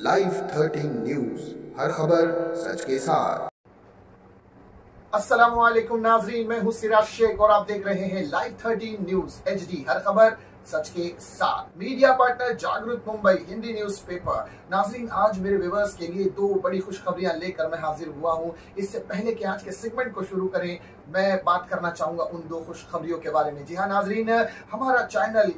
Live 13 news, हर खबर सच के साथ। अस्सलामुअलैकुम नाजरीन, मैं हूं सिराज शेख और आप देख रहे हैं लाइव 13 न्यूज HD, हर खबर सच के साथ। मीडिया पार्टनर जागृत मुंबई हिंदी न्यूज़पेपर। नाजरीन, आज मेरे व्यूअर्स के लिए दो बड़ी खुशखबरियां लेकर मैं हाजिर हुआ हूं। इससे पहले कि आज के सेगमेंट को शुरू करें, मैं बात करना चाहूंगा उन दो खुशखबरियों के बारे में। जी हाँ नाजरीन, हमारा चैनल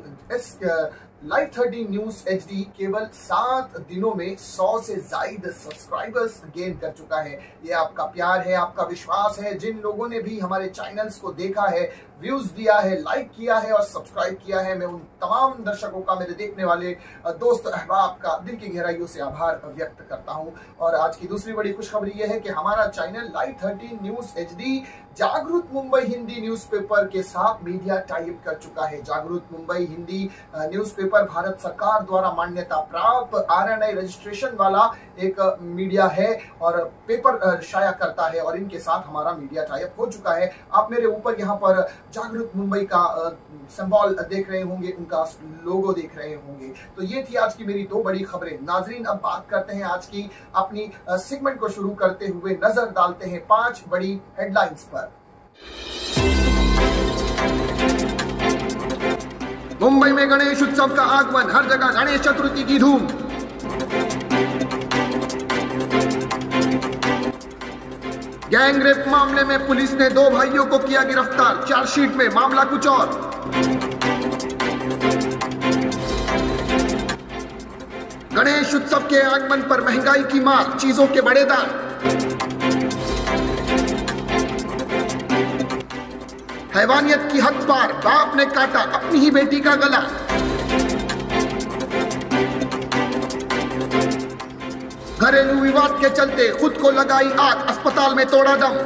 लाइव 13 न्यूज HD केवल 7 दिनों में 100 से ज्यादा सब्सक्राइबर्स गेन कर चुका है। ये आपका प्यार है, आपका विश्वास है। जिन लोगों ने भी हमारे चैनल्स को देखा है, व्यूज दिया है, लाइक किया है और सब्सक्राइब किया है, मैं उन तमाम दर्शकों का, मेरे देखने वाले दोस्त अहबाब का दिल की गहराइयों से आभार व्यक्त करता हूं। और आज की दूसरी बड़ी खुशखबरी यह है कि हमारा चैनल लाइव 13 न्यूज HD जागृत मुंबई हिंदी न्यूज़पेपर के साथ मीडिया टाइप कर चुका है। जागृत मुंबई हिंदी न्यूज़पेपर भारत सरकार द्वारा मान्यता प्राप्त RNI रजिस्ट्रेशन वाला एक मीडिया है और पेपर शाया करता है, और इनके साथ हमारा मीडिया टाइप हो चुका है। आप मेरे ऊपर यहाँ पर जागृत मुंबई का सिंबल देख रहे होंगे, उनका लोगो देख रहे होंगे। तो ये थी आज की मेरी दो बड़ी खबरें। नाजरीन, अब बात करते हैं आज की अपनी सेगमेंट को शुरू करते हुए नजर डालते हैं 5 बड़ी हेडलाइंस पर। मुंबई में गणेश उत्सव का आगमन, हर जगह गणेश चतुर्थी की धूम। गैंगरेप मामले में पुलिस ने 2 भाइयों को किया गिरफ्तार, चार्जशीट में मामला कुछ और। गणेश उत्सव के आगमन पर महंगाई की मार, चीजों के बड़े दाम। हैवानियत की हद पार, बाप ने काटा अपनी ही बेटी का गला। घरेलू विवाद के चलते खुद को लगाई आग, अस्पताल में तोड़ा दम।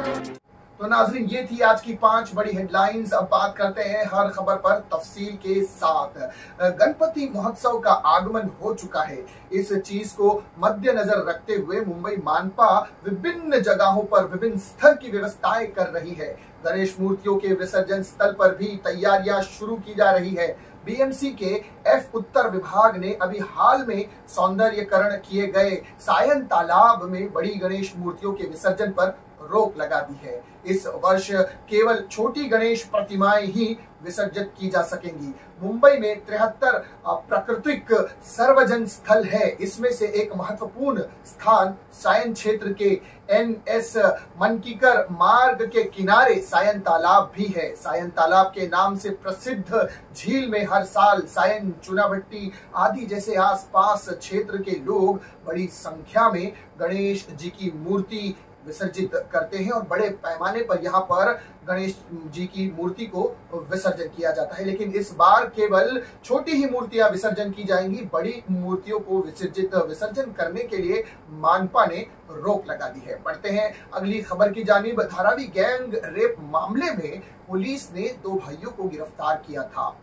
तो नाजरीन, ये थी आज की 5 बड़ी हेडलाइंस। अब बात करते हैं हर खबर पर तफसील के साथ। गणपति महोत्सव का आगमन हो चुका है। इस चीज को मद्देनजर रखते हुए मुंबई मानपा विभिन्न जगहों पर विभिन्न स्तर की व्यवस्थाएं कर रही है। गणेश मूर्तियों के विसर्जन स्थल पर भी तैयारियां शुरू की जा रही है। BMC के F उत्तर विभाग ने अभी हाल में सौंदर्यकरण किए गए सायन तालाब में बड़ी गणेश मूर्तियों के विसर्जन पर रोक लगा दी है। इस वर्ष केवल छोटी गणेश प्रतिमाएं ही विसर्जित की जा सकेंगी। मुंबई में 73 प्राकृतिक सर्वजन स्थल है। इसमें से एक महत्वपूर्ण स्थान सायन क्षेत्र के NS मनकीकर मार्ग के किनारे सायन तालाब भी है। सायन तालाब के नाम से प्रसिद्ध झील में हर साल सायन, चुनाभट्टी आदि जैसे आसपास क्षेत्र के लोग बड़ी संख्या में गणेश जी की मूर्ति विसर्जित करते हैं और बड़े पैमाने पर यहाँ पर गणेश जी की मूर्ति को विसर्जन किया जाता है। लेकिन इस बार केवल छोटी ही मूर्तियां विसर्जन की जाएंगी। बड़ी मूर्तियों को विसर्जन करने के लिए मानपा ने रोक लगा दी है। बढ़ते हैं अगली खबर की जानिब। धारावी गैंग रेप मामले में पुलिस ने 2 भाइयों को गिरफ्तार किया था।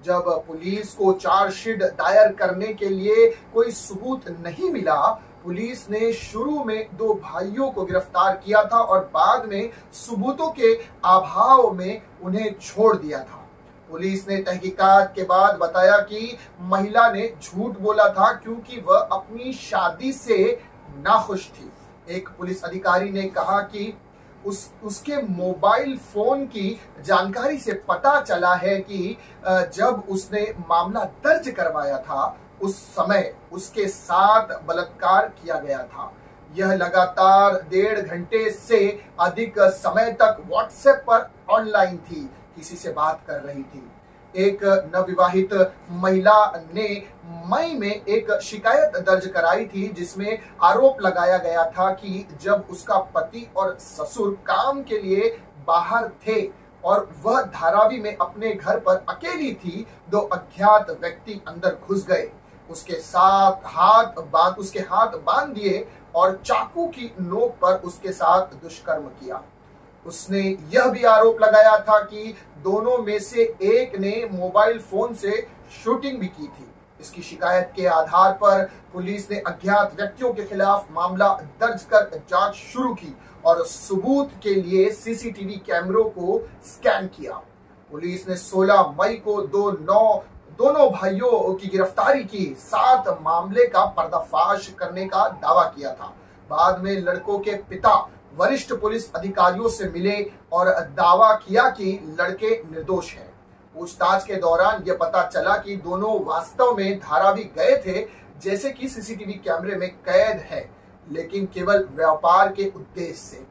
जब पुलिस को चार्जशीट दायर करने के लिए कोई सबूत नहीं मिला, पुलिस ने शुरू में 2 भाइयों को गिरफ्तार किया था और बाद में सबूतों के अभाव में उन्हें छोड़ दिया था। पुलिस ने तहकीकात के बाद बताया कि महिला ने झूठ बोला था क्योंकि वह अपनी शादी से नाखुश थी। एक पुलिस अधिकारी ने कहा कि उसके मोबाइल फोन की जानकारी से पता चला है कि जब उसने मामला दर्ज करवाया था, उस समय उसके साथ बलात्कार किया गया था। यह लगातार 1.5 घंटे से अधिक समय तक व्हाट्सएप पर ऑनलाइन थी, किसी से बात कर रही थी। एक नवविवाहित महिला ने मई में एक शिकायत दर्ज कराई थी, जिसमें आरोप लगाया गया था कि जब उसका पति और ससुर काम के लिए बाहर थे और वह धारावी में अपने घर पर अकेली थी, 2 अज्ञात व्यक्ति अंदर घुस गए, उसके हाथ बांध दिए और चाकू की नोक पर उसके साथ दुष्कर्म किया। उसने यह भी आरोप लगाया था कि दोनों में से एक ने मोबाइल फोन से शूटिंग भी की थी। इसकी शिकायत के आधार पर पुलिस ने अज्ञात व्यक्तियों के खिलाफ मामला दर्ज कर जांच शुरू की और सबूत के लिए CCTV कैमरों को स्कैन किया। पुलिस ने 16 मई को 2 9 दोनों भाइयों की गिरफ्तारी की, साथ मामले का पर्दाफाश करने का दावा किया था। बाद में लड़कों के पिता वरिष्ठ पुलिस अधिकारियों से मिले और दावा किया कि लड़के निर्दोष हैं। पूछताछ के दौरान यह पता चला कि दोनों वास्तव में धारावी गए थे, जैसे कि सीसीटीवी कैमरे में कैद है, लेकिन केवल व्यापार के उद्देश्य से।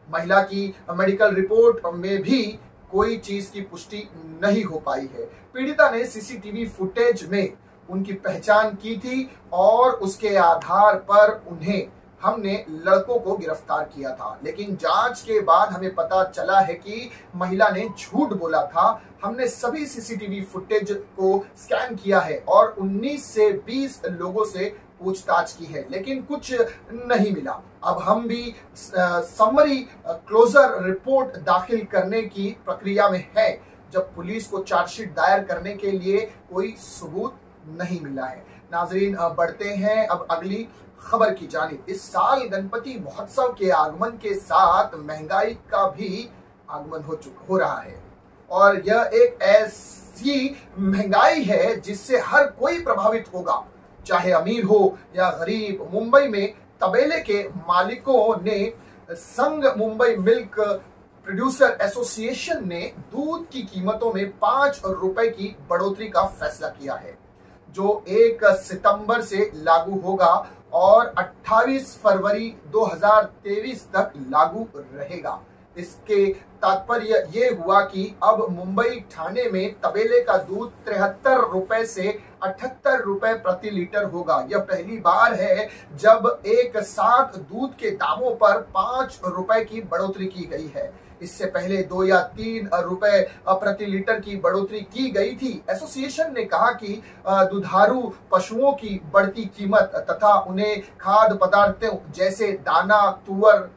महिला की मेडिकल रिपोर्ट में भी कोई चीज की पुष्टि नहीं हो पाई है। पीड़िता ने सीसीटीवी फुटेज में उनकी पहचान की थी और उसके आधार पर उन्हें हमने लड़कों को गिरफ्तार किया था, लेकिन जांच के बाद हमें पता चला है कि महिला ने झूठ बोला था। हमने सभी सीसीटीवी फुटेज को स्कैन किया है और 19 से 20 लोगों से पूछताछ की है, लेकिन कुछ नहीं मिला। अब हम भी समरी क्लोजर रिपोर्ट दाखिल करने की प्रक्रिया में है, जब पुलिस को चार्जशीट दायर करने के लिए कोई सबूत नहीं मिला है। नाजरीन, बढ़ते हैं अब अगली खबर की जानिब। इस साल गणपति महोत्सव के आगमन के साथ महंगाई का भी आगमन हो रहा है, और यह एक ऐसी महंगाई है जिससे हर कोई प्रभावित होगा, चाहे अमीर हो या गरीब। मुंबई में तबेले के मालिकों ने संघ मुंबई मिल्क प्रोड्यूसर एसोसिएशन ने दूध की कीमतों में 5 रुपए की बढ़ोतरी का फैसला किया है, जो 1 सितंबर से लागू होगा और 28 फरवरी 2023 तक लागू रहेगा। इसके तात्पर्य ये हुआ कि अब मुंबई ठाणे में तबेले का दूध 73 रुपए से 78 रुपए प्रति लीटर होगा। यह पहली बार है जब एक साथ दूध के दामों पर 5 रुपए की बढ़ोतरी की गई है। इससे पहले 2 या 3 रुपए प्रति लीटर की बढ़ोतरी की गई थी। एसोसिएशन ने कहा कि दुधारू पशुओं की बढ़ती कीमत तथा उन्हें खाद्य पदार्थों जैसे दाना, तुअर,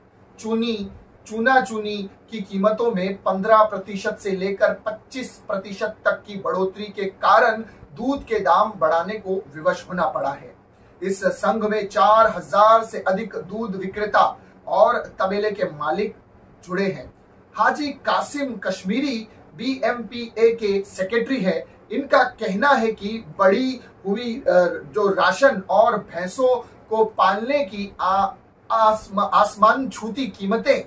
चूना चूनी की कीमतों में 15% से लेकर 25% तक की बढ़ोतरी के कारण दूध के दाम बढ़ाने को विवश होना पड़ा है। इस संघ में 4000 से अधिक दूध विक्रेता और तबेले के मालिक जुड़े हैं। हाजी कासिम कश्मीरी BMPA के सेक्रेटरी है। इनका कहना है कि बढ़ी हुई जो राशन और भैंसों को पालने की आसमान छूती कीमतें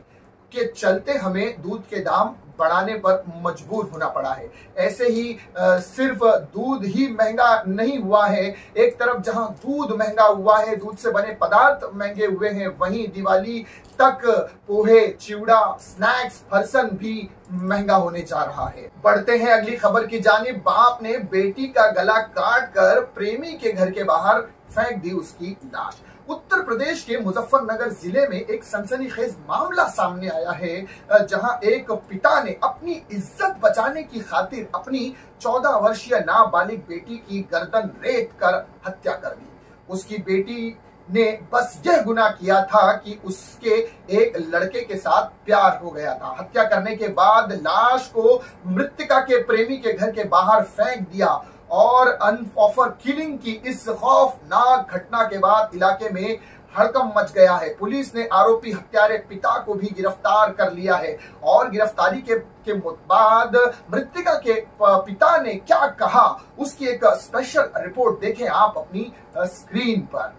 के चलते हमें दूध के दाम बढ़ाने पर मजबूर होना पड़ा है। ऐसे ही सिर्फ दूध ही महंगा नहीं हुआ है। एक तरफ जहां दूध महंगा हुआ है, दूध से बने पदार्थ महंगे हुए हैं, वहीं दिवाली तक पोहे, चिवड़ा, स्नैक्स, फरसन भी महंगा होने जा रहा है। बढ़ते हैं अगली खबर की जानिब। बाप ने बेटी का गला काट कर प्रेमी के घर के बाहर फेंक दी उसकी लाश। उत्तर प्रदेश के मुजफ्फरनगर जिले में एक सनसनीखेज मामला सामने आया है, जहां एक पिता ने अपनी इज्जत बचाने की खातिर अपनी 14 वर्षीय नाबालिग बेटी की गर्दन रेत कर हत्या कर दी। उसकी बेटी ने बस यह गुनाह किया था कि उसके एक लड़के के साथ प्यार हो गया था। हत्या करने के बाद लाश को मृतका के प्रेमी के घर के बाहर फेंक दिया और अनऑफर किलिंग की इस खौफनाक घटना के बाद इलाके में हड़कंप मच गया है। पुलिस ने आरोपी हत्यारे पिता को भी गिरफ्तार कर लिया है और गिरफ्तारी के बाद मृतका के पिता ने क्या कहा, उसकी एक स्पेशल रिपोर्ट देखें आप अपनी स्क्रीन पर।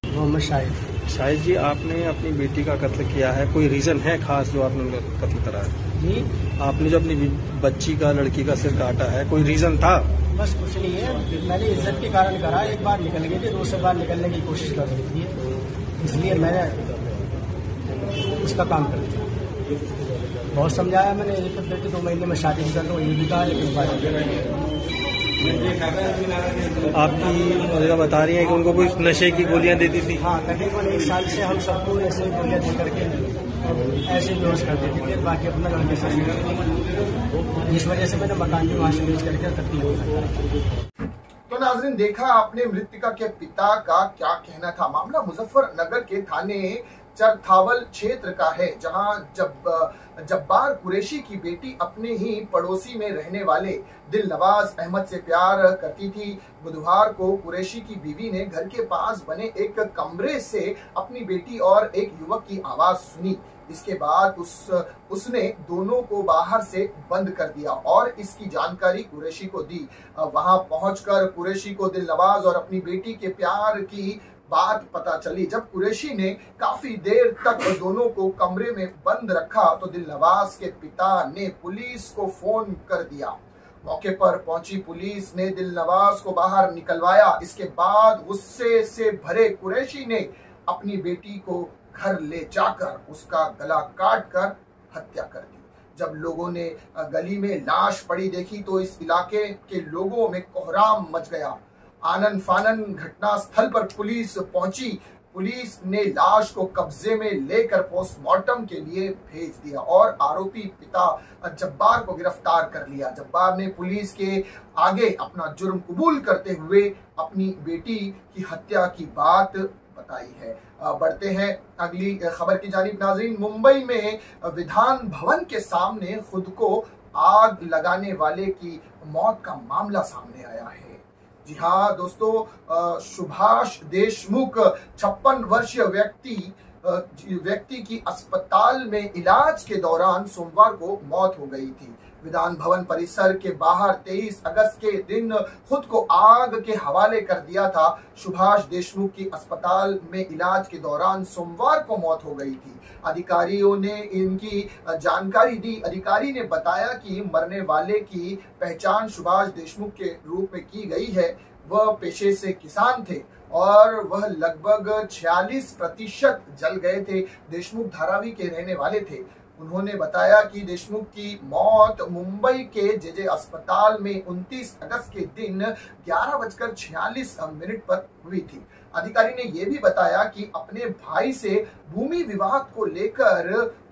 मोहम्मद शाहिद जी, आपने अपनी बेटी का कत्ल किया है, कोई रीजन है खास जो आपने उनका कत्ल करा है? जी, आपने जो अपनी बच्ची का, लड़की का सिर काटा है, कोई रीजन था? बस कुछ नहीं है, मैंने इज्जत के कारण करा। एक बार निकल गई थी, दूसरी बार निकलने की कोशिश कर रही थी, इसलिए मैंने उसका काम कर दिया। बहुत समझाया मैंने, एक तो बेटे 2 महीने में शादी कर लो, ये भी कहा, लेकिन आपकी मुझे बता रही है कि उनको कोई नशे की गोलियां देती थी? हाँ, तकरीबन 1 साल से हम सबको ऐसे गोलियां दे करके ऐसे बेहोश कर देते थे, बाकी अपना लड़के से, जिस वजह से मैंने मकान भी वहां से बेच करके तब्दील हो सकता। तो नाज़रीन, देखा आपने मृतका के पिता का क्या कहना था। मामला मुजफ्फरनगर के थाने चरथावल क्षेत्र का है, जहां जब्बार कुरैशी की बेटी अपने ही पड़ोसी में रहने वाले दिलनवाज अहमद से प्यार करती थी। बुधवार को कुरैशी की बीवी ने घर के पास बने एक कमरे से अपनी बेटी और एक युवक की आवाज सुनी। इसके बाद उसने दोनों को बाहर से बंद कर दिया और इसकी जानकारी कुरैशी को दी। वहां पहुंचकर कुरैशी को दिलनवाज और अपनी बेटी के प्यार की बात पता चली। जब कुरैशी ने काफी देर तक दोनों को कमरे में बंद रखा तो दिलनवाज के पिता ने पुलिस को फोन कर दिया। मौके पर पहुंची पुलिस ने दिलनवाज को बाहर निकलवाया। इसके बाद गुस्से से भरे कुरैशी ने अपनी बेटी को घर ले जाकर उसका गला काट कर हत्या कर दी। जब लोगों ने गली में लाश पड़ी देखी तो इस इलाके के लोगों में कोहराम मच गया। आनन फानन घटना स्थल पर पुलिस पहुंची। पुलिस ने लाश को कब्जे में लेकर पोस्टमार्टम के लिए भेज दिया और आरोपी पिता जब्बार को गिरफ्तार कर लिया। जब्बार ने पुलिस के आगे अपना जुर्म कबूल करते हुए अपनी बेटी की हत्या की बात बताई है। बढ़ते हैं अगली खबर की जानिब नाज़रीन। मुंबई में विधान भवन के सामने खुद को आग लगाने वाले की मौत का मामला सामने आया है। जी हाँ दोस्तों, सुभाष देशमुख 56 वर्षीय व्यक्ति की अस्पताल में इलाज के दौरान सोमवार को मौत हो गई थी। विधान भवन परिसर के बाहर 23 अगस्त के दिन खुद को आग के हवाले कर दिया था। सुभाष देशमुख की अस्पताल में इलाज के दौरान सोमवार को मौत हो गई थी। अधिकारियों ने इनकी जानकारी दी। अधिकारी ने बताया कि मरने वाले की पहचान सुभाष देशमुख के रूप में की गई है। वह पेशे से किसान थे और वह लगभग 46% जल गए थे। देशमुख धारावी के रहने वाले थे। उन्होंने बताया कि देशमुख की मौत मुंबई के जेजे अस्पताल में 29 अगस्त के दिन 11:46 पर हुई थी। अधिकारी ने यह भी बताया कि अपने भाई से भूमि विवाद को लेकर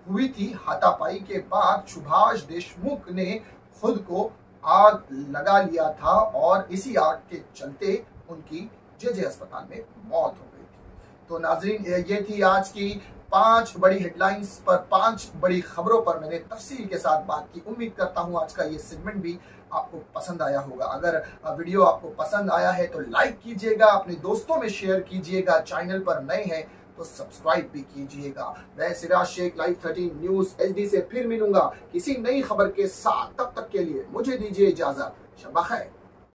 हुई थी हाथापाई के बाद सुभाष देशमुख ने खुद को आग लगा लिया था और इसी आग के चलते उनकी जेजे अस्पताल में मौत हो गई थी। तो नाजरीन, ये थी आज की 5 बड़ी हेडलाइंस पर 5 बड़ी खबरों पर मैंने तफसील के साथ बात की। उम्मीद करता हूं आज का ये सेगमेंट भी आपको पसंद आया होगा। अगर वीडियो आपको पसंद आया है तो लाइक कीजिएगा, अपने दोस्तों में शेयर कीजिएगा, चैनल पर नए हैं तो सब्सक्राइब भी कीजिएगा। मैं Siraj Shaikh live 13 news HD से फिर मिलूंगा किसी नई खबर के साथ। तब तक के लिए मुझे दीजिए इजाजत। शब ख़ैर।